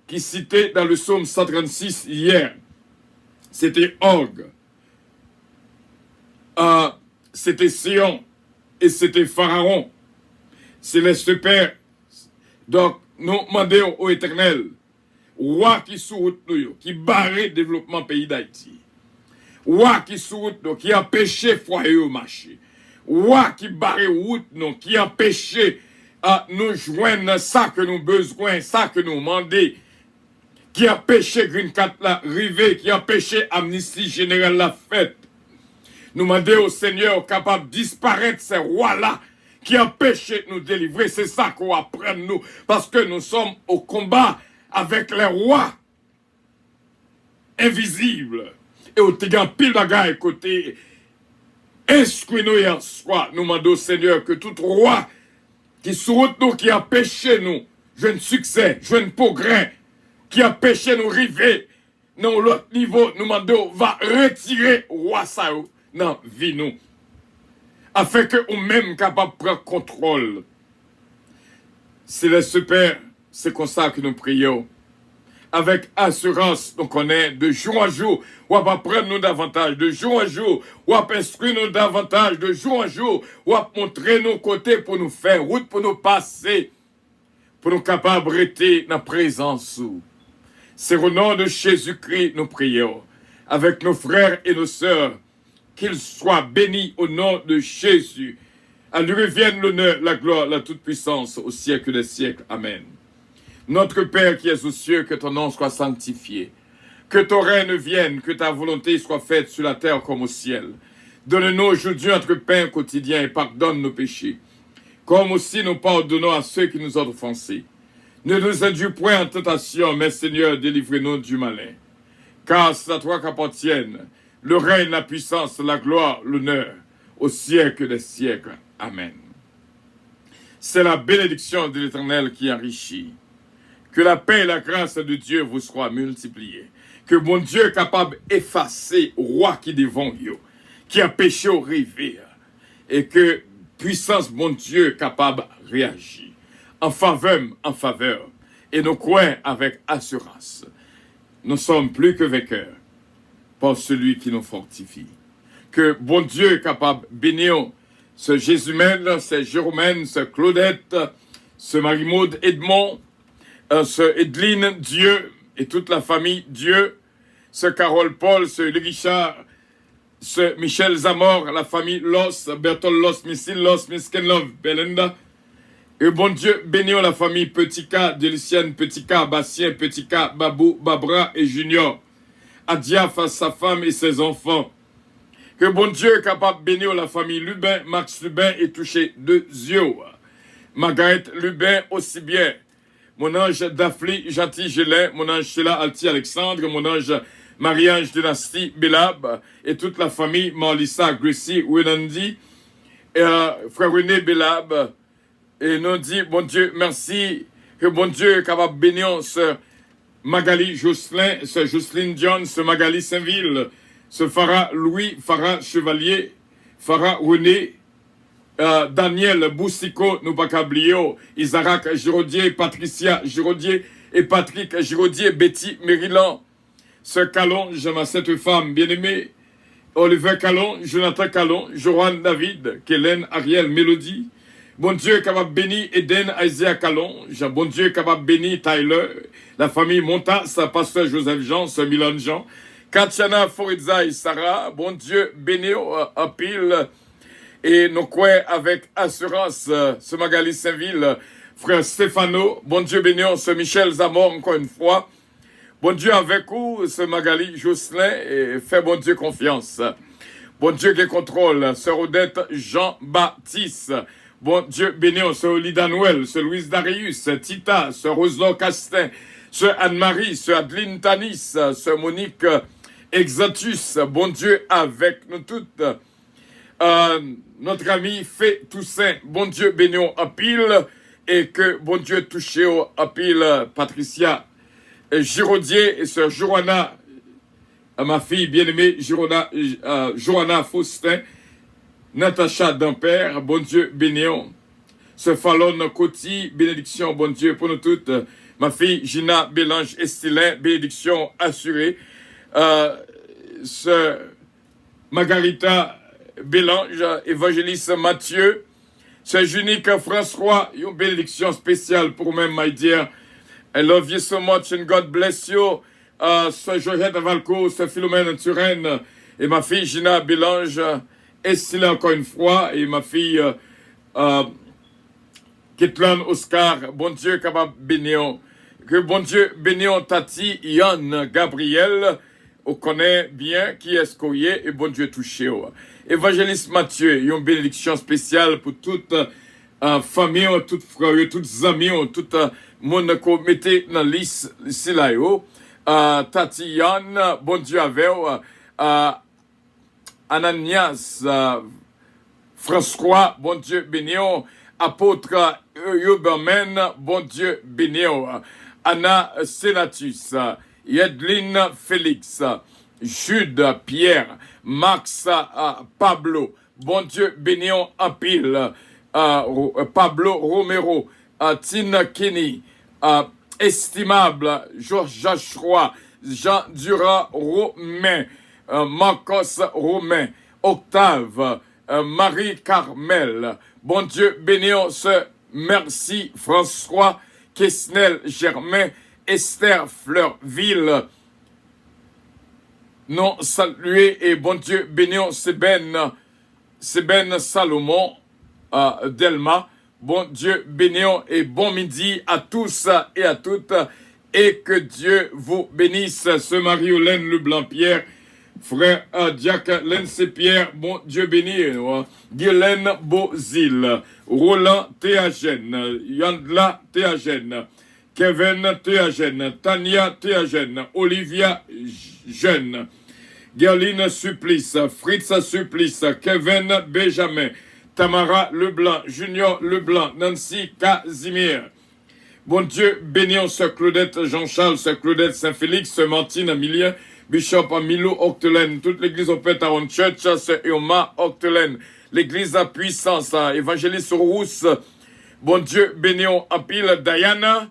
qui citaient dans le psaume 136 hier. C'était Og, c'était Sion, et c'était Pharaon. Céleste Père, donc nous demandons au Éternel, roi qui sous nous, qui barre le développement pays d'Haïti, roi qui sous nous, qui empêche foyer au marché, roi qui barre route nous, qui empêche nous joindre ça que nous besoin, ça que nous demandons, qui empêche Green Card la river, qui empêche Amnistie Générale la fête. Nous demandons au Seigneur capable de disparaître ces rois-là qui empêchent de nous délivrer. C'est ça qu'on apprend nous. Parce que nous sommes au combat avec les rois invisibles. Et au tégan pile bagaille côté inscrit nous hier soir. Nous demandons au Seigneur que tout roi qui sur nous, qui empêche nous, jeune succès, jeune progrès, qui empêche nous arriver dans l'autre niveau, nous demandons va retirer roi ça dans vie nous. Afin que nous-mêmes capables de prendre contrôle. Céleste Père, c'est comme ça que nous prions. Avec assurance, nous connaissons de jour en jour, ou à prendre nous davantage, de jour en jour, ou à instruire nous davantage, de jour en jour, ou à montrer nos côtés pour nous faire route, pour nous passer, pour nous capables de rester dans la présence. C'est au nom de Jésus-Christ nous prions, avec nos frères et nos sœurs, qu'ils soient bénis au nom de Jésus. À lui revienne l'honneur, la gloire, la toute-puissance au siècle des siècles. Amen. Notre Père qui es aux cieux, que ton nom soit sanctifié. Que ton règne vienne, que ta volonté soit faite sur la terre comme au ciel. Donne-nous aujourd'hui notre pain quotidien et pardonne nos péchés, comme aussi nous pardonnons à ceux qui nous ont offensés. Ne nous induis point en tentation, mais Seigneur, délivre-nous du malin. Car c'est à toi qu'appartiennent le règne, la puissance, la gloire, l'honneur, au siècle des siècles. Amen. C'est la bénédiction de l'Éternel qui enrichit. Que la paix et la grâce de Dieu vous soient multipliées. Que mon Dieu est capable d'effacer le roi qui devant vous, qui a péché au rivière. Et que puissance, mon Dieu, est capable de réagir. En faveur. Et nous croyons avec assurance. Nous sommes plus que vainqueurs par celui qui nous fortifie. Que bon Dieu est capable de bénir ce Jésumène, ce Jérôme, ce Claudette, ce Marie-Maude Edmond, ce Edline Dieu et toute la famille Dieu, ce Carole Paul, ce Richard, ce Michel Zamor, la famille Los, Bertol Los, Missile Los, Miskenlov, Belinda. Et bon Dieu, bénir la famille Petit K, de Lucienne Petit K, Bastien Petit K, Babou, Babra et Junior. Adiaf à sa femme et ses enfants. Que bon Dieu est capable de bénir la famille Lubin, Max Lubin et toucher 2 yeux. Margaret Lubin aussi bien. Mon ange Dafli, Jati Gélin, mon ange Sheila Alti Alexandre, mon ange Marie-Ange Dynastie Belab et toute la famille Marlissa Gracie Wenandi, frère René Belab. Et nous dit, bon Dieu, merci, que bon Dieu est capable de bénir ce Magali Jocelyn, ce Jocelyne John, ce Magali Saint-Ville, ce Farah Louis, Farah Chevalier, Farah René, Daniel Boussico, nous pas qu'oublier, Isaac Giraudier, Patricia Giraudier et Patrick Giraudier, Betty Maryland, ce Calon, j'aime cette femme bien-aimée, Oliver Calon, Jonathan Calon, Johan David, Kellen Ariel Mélodie. Bon Dieu est capable de bénir Eden Isaiah Calon. Bon Dieu est capable de bénir Tyler, la famille Monta, sa pasteur Joseph Jean, ce Milan Jean. Katiana Foridza et Sarah. Bon Dieu bénit en pile. Et nous croyons avec assurance ce Magali Saint-Ville, frère Stéphano. Bon Dieu bénit ce Michel Zamor encore une fois. Bon Dieu avec vous, ce Magali Jocelyn. Et fait bon Dieu confiance. Bon Dieu qui contrôle. Sœur Odette Jean-Baptiste. Bon Dieu béni, ce Lida Noël, ce Louise Darius, ce Tita, ce Roselot Castin, ce Anne-Marie, ce Adeline Tanis, ce Monique Exatus. Bon Dieu avec nous toutes. Notre ami Fé Toussaint, bon Dieu béni en pile. et que bon Dieu touche à pile Patricia Giraudier et sœur Joanna, ma fille bien-aimée Joanna Faustin, Natacha Dampère, bon Dieu bénéon. Ce Fallon Coty, bénédiction, bon Dieu pour nous toutes. Ma fille Gina Bélange Estilin, bénédiction assurée. Ce Margarita Bélange, évangéliste Mathieu. Ce Junique François, une bénédiction spéciale pour même, my dear. I love you so much and God bless you. Ce Georgette Valco, ce Philomène Turenne et ma fille Gina Bélange Estilin encore une fois. Et ma fille Ketlan Oscar, bon Dieu capable bénéon. Que bon Dieu bénéon Tati, Yann, Gabriel, on connaît bien qui est-ce qu'on y est et bon Dieu touché. Évangéliste Mathieu, une bénédiction spéciale pour toute famille, toute frère, toutes amis, tout monde qu'on mettait dans la liste ici là. Tati Yann, bon Dieu avec Ananias, François, bon Dieu bénéon. Apôtre Huberman, bon Dieu bénéo, Anna Senatus, Yedline Félix, Jude Pierre, Max Pablo, bon Dieu bénéo en pile, Pablo Romero, Tina Kenny, estimable Georges Joshua, Jean Durand Romain, Marcos Romain, Octave, Marie-Carmel, bon Dieu bénéon ce merci François Quesnel Germain, Esther Fleurville, non salué et bon Dieu bénéon Seben Salomon, Delma, bon Dieu bénéon et bon midi à tous et à toutes et que Dieu vous bénisse. Ce Marie-Hélène Leblanc-Pierre, frère Jacques Lens-Pierre, bon Dieu béni, Guylaine Beauzil, Roland Théagène, Yandla Théagène, Kevin Théagène, Tania Théagène, Olivia Jeune, Gerline Supplice, Fritz Supplice, Kevin Benjamin, Tamara Leblanc, Junior Leblanc, Nancy Casimir. Bon Dieu béni, ce Claudette Jean-Charles, ce Claudette Saint-Félix, ce Martine Amilien, Bishop Milo Octelaine, toute l'église au Pétaron Church, c'est Eoma Octelaine, l'église à puissance, évangéliste Rousse, bon Dieu bénéon en pile, Diana,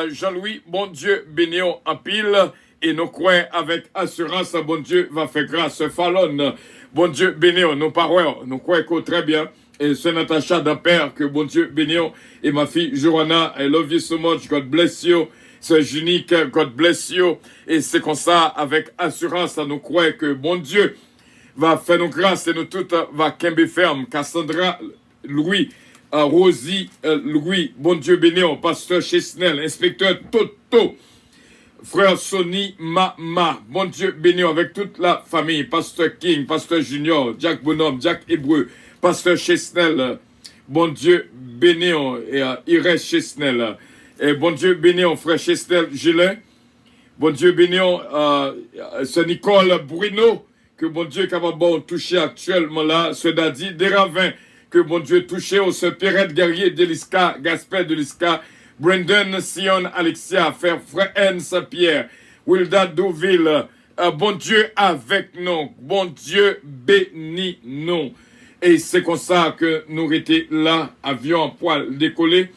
Jean-Louis, bon Dieu bénéon en pile, et nous croyons avec assurance, bon Dieu va faire grâce, Fallon, bon Dieu bénéon, nos paroles, nous croyons que très bien, et c'est Natacha Dampère, que bon Dieu bénéon, et ma fille Joanna, I love you so much, God bless you. C'est unique, God bless you. Et c'est comme ça, avec assurance, à nous croire que bon Dieu va faire nos grâces et nous toutes va kembe ferme. Cassandra Louis, Rosie Louis, bon Dieu bénéon, pasteur Chesnel, inspecteur Toto, frère Sonny Mama, bon Dieu bénéon, avec toute la famille, pasteur King, pasteur Junior, Jack Bonhomme, Jack Hébreu, pasteur Chesnel, bon Dieu bénéon, et Iris Chesnel. Et bon Dieu bénéon, frère Chestel Gélin. Bon Dieu bénéon, c'est Nicole Bruno, que bon Dieu est capable de toucher actuellement là. Ce Dadi Desravins, que bon Dieu touché au ce Pierrette Guerrier Delisca, Gaspard Delisca, Brendan Sion Alexia, frère Ense Pierre, Wilda Douville. Bon Dieu avec nous, bon Dieu béni nous. Et c'est comme ça que nous étions là, avion en poil décollé.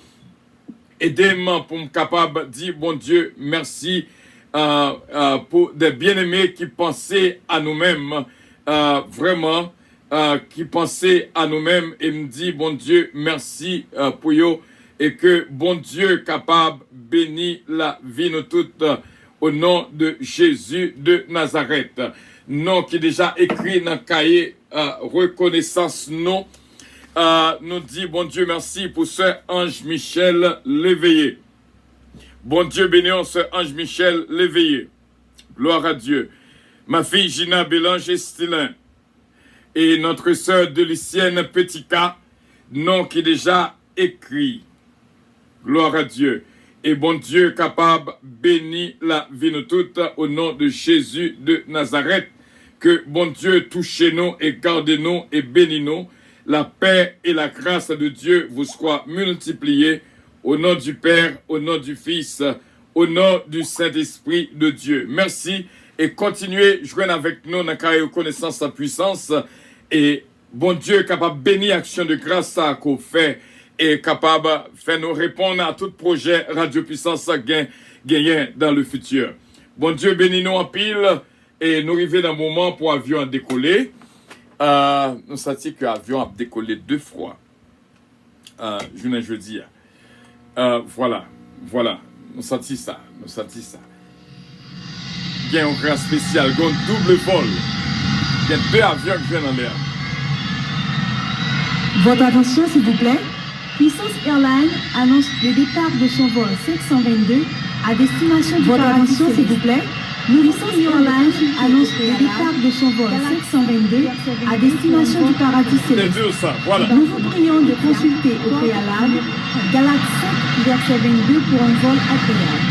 Aidez-moi pour me capable de dire, bon Dieu, merci pour des bien-aimés qui pensaient à nous-mêmes, vraiment, qui pensaient à nous-mêmes et me dit, bon Dieu, merci pour eux et que bon Dieu capable bénir la vie nous toutes au nom de Jésus de Nazareth. Nom qui est déjà écrit dans le cahier reconnaissance non. Nous dit, bon Dieu, merci pour ce ange Michel l'éveillé. Bon Dieu bénissons ce ange Michel l'éveillé. Gloire à Dieu. Ma fille Gina Bélange Estilin et notre sœur Delicienne Petica, nom qui est déjà écrit. Gloire à Dieu. Et bon Dieu capable bénit la vie nous toutes au nom de Jésus de Nazareth. Que bon Dieu touche nous et garde nous et bénit nous. La paix et la grâce de Dieu vous soient multipliées Au nom du Père, au nom du Fils, au nom du Saint-Esprit de Dieu. Merci et continuez à joindre avec nous dans la reconnaissance sa puissance. Et bon Dieu capable de bénir l'action de grâce qu'on fait et capable de faire nous répondre à tout projet Radio Puissance gagné dans le futur. Bon Dieu bénis nous en pile et nous arrivons dans un moment pour l'avion à décoller. Nous savons que l'avion a décollé 2 fois. Jeudi. Voilà. Nous sentons ça. Il y a un grand spécial, il y a un double vol. Il y a 2 avions qui viennent en l'air. Votre attention, s'il vous plaît. Puissance Airlines annonce le départ de son vol 522 à destination du paradis céleste. S'il vous plaît. Puissance Airlines annonce le départ de son vol 522 à destination du paradis céleste. Nous vous prions de consulter au préalable Galates 5, verset 22 pour un vol agréable.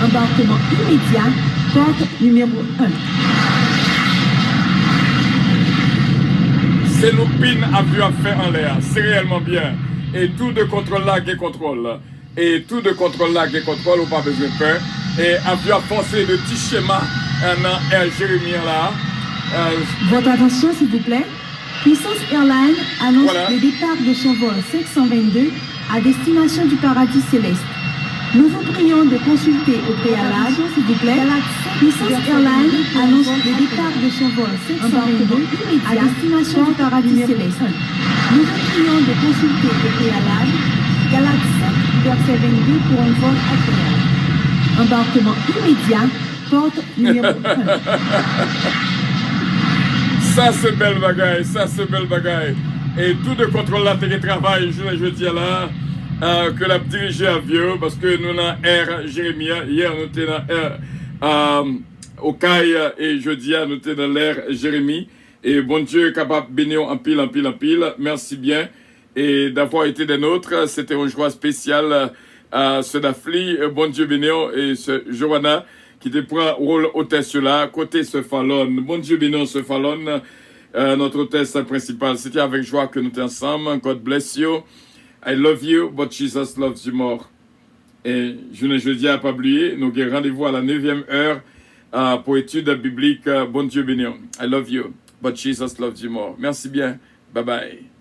Embarquement immédiat, porte numéro 1. C'est l'oupine avion fait en l'air, c'est réellement bien. Et tout de contrôle là, qui contrôle. Et tout de contrôle là, qui contrôle, ou pas besoin de peur. Et avion forcé de petit schéma, un Jérémie là. Votre attention, s'il vous plaît. Puissance Airlines annonce le départ de son vol 522 à destination du paradis céleste. Nous vous prions de consulter au préalable, s'il vous plaît. Puissance Airlines annonce le départ de son vol 522 à destination du paradis céleste. Nous vous prions de consulter au préalable Galates 5, verset 22 pour un vol agréable. Embarquement immédiat, porte numéro 1. Ça c'est belle bagaille. Et tout de contrôle là, télétravail, je dis là. Que l'a dirigé avion parce que nous avons Air Jérémie. Hier nous étions dans au Caille et jeudi nous étions dans l'air Jérémie. Et bon Dieu capable de bénir en pile. Merci bien et d'avoir été des nôtres. C'était une joie spéciale ce Dafli. Bon Dieu bénir et ce Johanna qui te prend rôle hôtesse là côté ce Fallon. Bon Dieu bénir ce Fallon. Notre hôtesse principale. C'était avec joie que nous étions ensemble. God bless you. I love you, but Jesus loves you more. Et jeudi à pas oublier, nous avons rendez-vous à la 9e heure pour études bibliques. Bon Dieu béni. I love you, but Jesus loves you more. Merci bien. Bye bye.